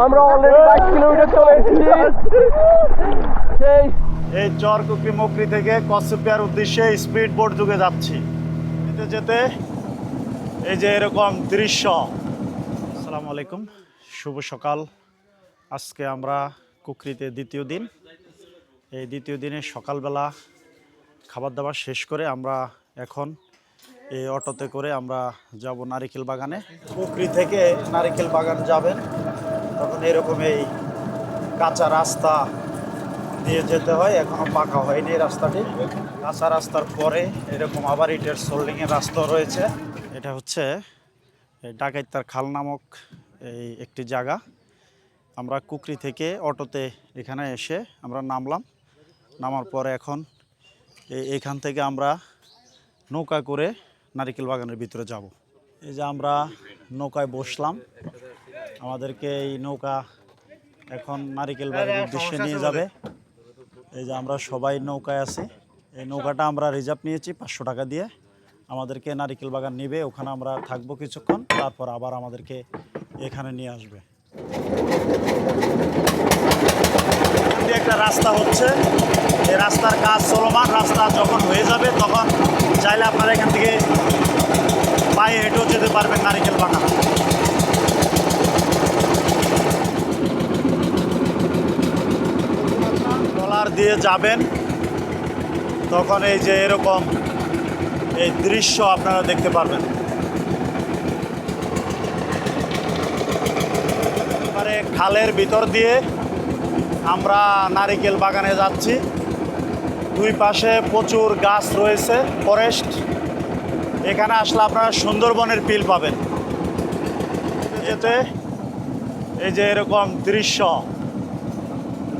আমরা already 22 kilometre চলে এসেছি। এই চরকুকরি মকরি থেকে কচ্ছপিয়ার উদ্দেশ্যে স্পিড বোট যুগে যাচ্ছি। যেতে যেতে এই যে এরকম দৃশ্য। আসসালামু আলাইকুম, শুভ সকাল। আজকে আমরা কুকরিতে দ্বিতীয় দিন। এই দ্বিতীয় দিনে সকালবেলা খাবার দাবার শেষ করে আমরা এখন এই অটোতে করে আমরা যাব নারিকেল বাগানে। কুকরি থেকে নারিকেল বাগান যাবেন, তখন এরকম এই কাঁচা রাস্তা দিয়ে যেতে হয়। এখনো পাকা হয়নি রাস্তাটি। কাঁচা রাস্তার পরে এরকম আবার ইটের সোল্ডিংয়ের রাস্তা রয়েছে। এটা হচ্ছে ডাকাইতার খাল নামক এই একটি জায়গা। আমরা কুকরি থেকে অটোতে এখানে এসে আমরা নামলাম। নামার পরে এখন এইখান থেকে আমরা নৌকা করে নারিকেল বাগানের ভিতরে যাব। এই যে আমরা নৌকায় বসলাম, আমাদেরকে এই নৌকা এখন নারিকেল বাগানের উদ্দেশ্যে নিয়ে যাবে। এই যে আমরা সবাই নৌকায় আছি। এই নৌকাটা আমরা রিজার্ভ নিয়েছি 500 টাকা দিয়ে। আমাদেরকে নারিকেল বাগান নিবে, ওখানে আমরা থাকবো কিছুক্ষণ, তারপর আবার আমাদেরকে এখানে নিয়ে আসবে। একটা রাস্তা হচ্ছে, এই রাস্তার কাজ চলমান। রাস্তা যখন হয়ে যাবে তখন চাইলে আপনারা এখান থেকে পায়ে হেঁটেও যেতে পারবেন নারিকেল বাগান। ট্রলার দিয়ে যাবেন, তখন এই যে এরকম এই দৃশ্য আপনারা দেখতে পারবেন। এবারে খালের ভিতর দিয়ে আমরা নারিকেল বাগানে যাচ্ছি। দুই পাশে প্রচুর গাছ রয়েছে, ফরেস্ট। এখানে আসলে আপনারা সুন্দরবনের ফিল পাবেন। যেতে এই যে এরকম দৃশ্য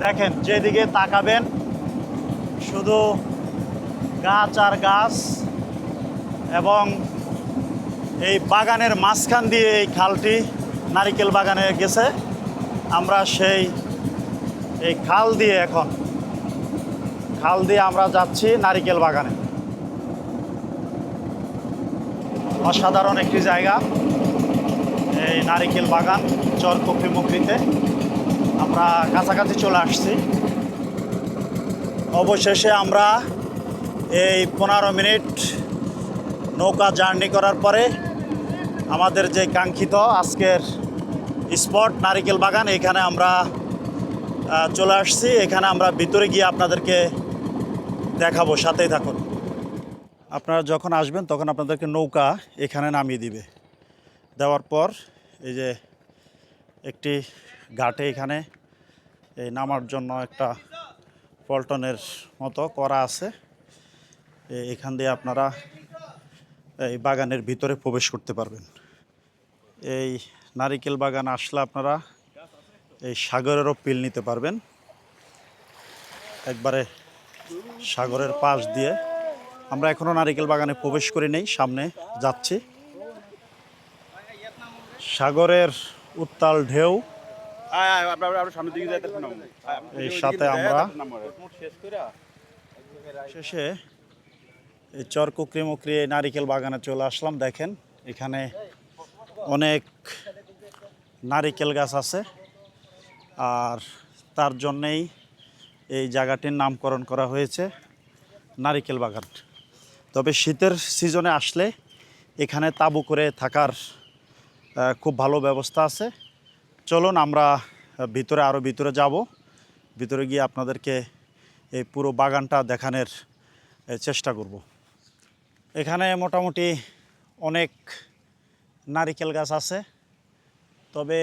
দেখেন, যেদিকে তাকাবেন শুধু গাছ আর গাছ, এবং এই বাগানের মাঝখান দিয়ে এই খালটি নারিকেল বাগানে গেছে। আমরা সেই এই খাল দিয়ে আমরা যাচ্ছি নারিকেল বাগানে। অসাধারণ একটি জায়গা এই নারিকেল বাগান চরকুকরি মকরিতে। আমরা কাছাকাছি চলে আসছি। অবশেষে আমরা এই 15 মিনিট নৌকা জার্নি করার পরে আমাদের যে কাঙ্ক্ষিত আজকের স্পট নারিকেল বাগান, এখানে আমরা চলে আসছি। এখানে আমরা ভিতরে গিয়ে আপনাদেরকে দেখাবো, সাথেই থাকুন। আপনারা যখন আসবেন তখন আপনাদেরকে নৌকা এখানে নামিয়ে দিবে। দেওয়ার পর এই যে একটি ঘাটে এখানে এই নামার জন্য একটা পল্টনের মতো করা আছে। এখান দিয়ে আপনারা এই বাগানের ভিতরে প্রবেশ করতে পারবেন। এই নারিকেল বাগান আসলে আপনারা এই সাগরেরও পিল নিতে পারবেন। একবারে সাগরের পাশ দিয়ে আমরা এখনও নারিকেল বাগানে প্রবেশ করি নেই, সামনে যাচ্ছি। সাগরের উত্তাল ঢেউ, এই সাথে আমরা শেষে এই চরকুকরি মকরি এই নারিকেল বাগানে চলে আসলাম। দেখেন এখানে অনেক নারিকেল গাছ আছে, আর তার জন্যেই এই জায়গাটির নামকরণ করা হয়েছে নারিকেল বাগান। তবে শীতের সিজনে আসলে এখানে তাঁবু করে থাকার খুব ভালো ব্যবস্থা আছে। চলুন আমরা আরও ভিতরে যাব। ভিতরে গিয়ে আপনাদেরকে এই পুরো বাগানটা দেখানোর চেষ্টা করব। এখানে মোটামুটি অনেক নারিকেল গাছ আছে, তবে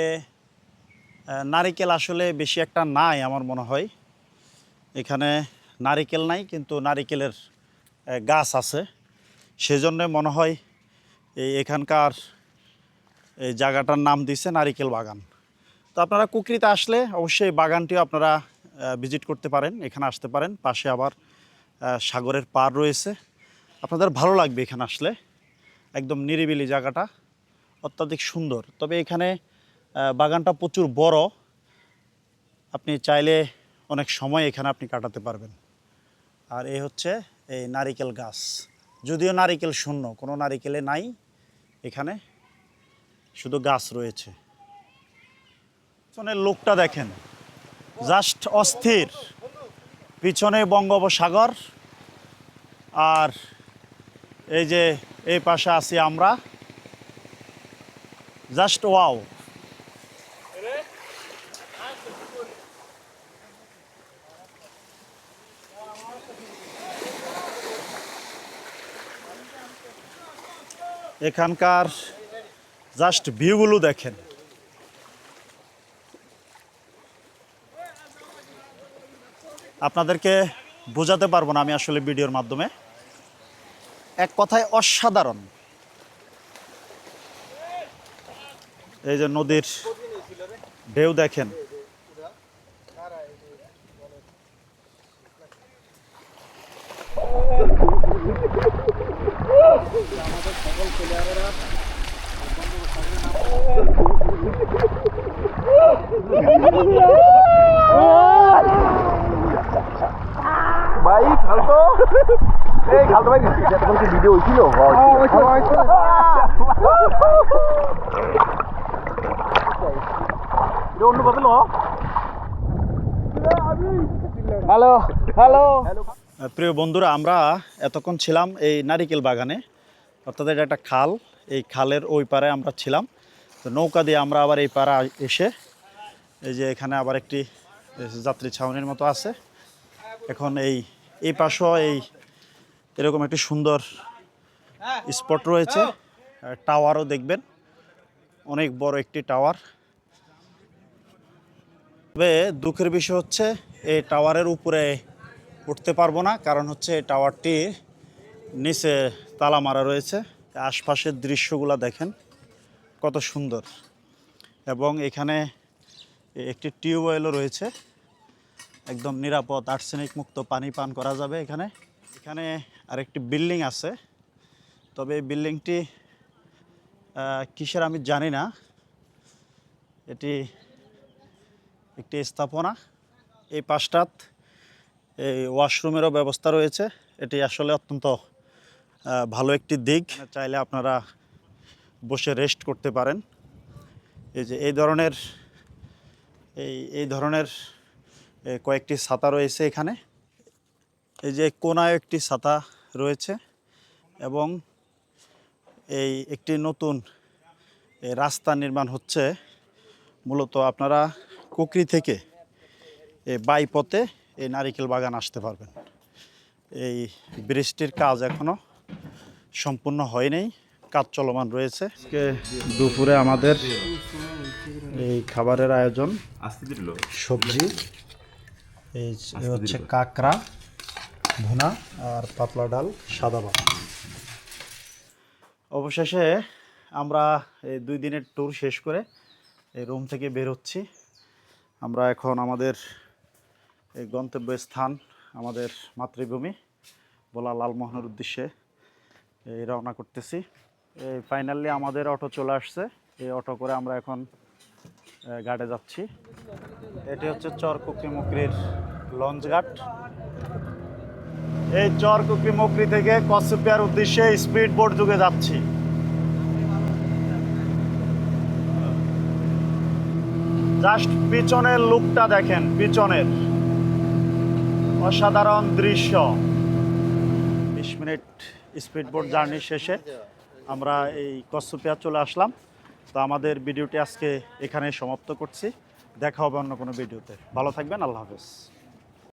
নারিকেল আসলে বেশি একটা নাই আমার মনে হয়। এখানে নারিকেল নাই, কিন্তু নারিকেলের গাছ আছে। সেজন্য মনে হয় এখানকার এই জায়গাটার নাম দিয়েছে নারিকেল বাগান। তো আপনারা কুকরিতে আসলে অবশ্যই বাগানটিও আপনারা ভিজিট করতে পারেন, এখানে আসতে পারেন। পাশে আবার সাগরের পাড় রয়েছে, আপনাদের ভালো লাগবে এখানে আসলে। একদম নিরিবিলি জায়গাটা, অত্যাধিক সুন্দর। তবে এখানে বাগানটা প্রচুর বড়, আপনি চাইলে অনেক সময় এখানে আপনি কাটাতে পারবেন। আর এই হচ্ছে এই নারিকেল গাছ, যদিও নারিকেল শূন্য, কোনো নারিকেলে নাই এখানে, শুধু গাছ রয়েছে। পিছনের লোকটা দেখেন, জাস্ট অস্থির। পিছনে বঙ্গোপসাগর, আর এই যে এই পাশে আছি আমরা, জাস্ট ওয়াও। এখানকার জাস্ট ভিউগুলো দেখেন। আপনাদেরকে বোঝাতে পারবো না আমি আসলে ভিডিওর মাধ্যমে, এক কথায় অসাধারণ। এই যে নদীর ঢেউ দেখেন। ভাই খালতো, এই খালতো ভাই যতক্ষণ কি ভিডিও হইছিল অন্য বদল। Hello hello. প্রিয় বন্ধুরা, আমরা এতক্ষণ ছিলাম এই নারিকেল বাগানে, অর্থাৎ এটা একটা খাল, এই খালের ওই পারে আমরা ছিলাম। তো নৌকা দিয়ে আমরা আবার এই পাড়ে এসে, এই যে এখানে আবার একটি যাত্রী ছাউনির মতো আছে। এখন এই পাশেও এরকম একটি সুন্দর স্পট রয়েছে, টাওয়ারও দেখবেন, অনেক বড় একটি টাওয়ার। তবে দুঃখের বিষয় হচ্ছে এই টাওয়ারের উপরে উঠতে পারবো না, কারণ হচ্ছে এই টাওয়ারটি নিচে তালা মারা রয়েছে। আশপাশের দৃশ্যগুলো দেখেন কত সুন্দর, এবং এখানে একটি টিউবওয়েলও রয়েছে, একদম নিরাপদ আর্সেনিক মুক্ত পানি পান করা যাবে এখানে। এখানে আরেকটি বিল্ডিং আছে, তবে এই বিল্ডিংটি কিসের আমি জানি না, এটি একটি স্থাপনা। এই পাশটাত এই ওয়াশরুমেরও ব্যবস্থা রয়েছে, এটি আসলে অত্যন্ত ভালো একটি দিক। চাইলে আপনারা বসে রেস্ট করতে পারেন। এই যে এই ধরনের কয়েকটি ছাতা রয়েছে এখানে, এই যে কোনায় একটি ছাতা রয়েছে, এবং এই একটি নতুন রাস্তা নির্মাণ হচ্ছে। মূলত আপনারা কুকরি থেকে এই বাইপথে এই নারিকেল বাগান আসতে পারবেন। এই ব্রিজটির কাজ এখনো সম্পূর্ণ হয়নি, কাজ চলমান রয়েছে। আজকে দুপুরে আমাদের এই খাবারের আয়োজন, সবজি, এই হচ্ছে কাঁকড়া ভুনা আর পাতলা ডাল, সাদা ভাত। অবশেষে আমরা এই 2 দিনের ট্যুর শেষ করে এই রুম থেকে বের হচ্ছি। আমরা এখন আমাদের এই গন্তব্যস্থান, আমাদের মাতৃভূমি ভোলা লালমোহনের উদ্দেশ্যে রওনা করতেছি। এই ফাইনালি আমাদের অটো চলে আসছে, এই অটো করে আমরা এখন ঘাটে যাচ্ছি। এটি হচ্ছে চর কুকরি মুকরির লঞ্চ ঘাট। এই চর কুকরি মুকরি থেকে কচ্ছপিয়ার উদ্দেশ্যে স্পিড বোট যুগে যাচ্ছি। জাস্ট পিছনের লুকটা দেখেন, পিছনের অসাধারণ দৃশ্য। 20 মিনিট স্পিড বোট জার্নি শেষে আমরা এই কচ্ছপিয়া চলে আসলাম। তো আমাদের ভিডিওটি আজকে এখানে সমাপ্ত করছি, দেখা হবে অন্য কোনো ভিডিওতে। ভালো থাকবেন, আল্লাহ হাফেজ।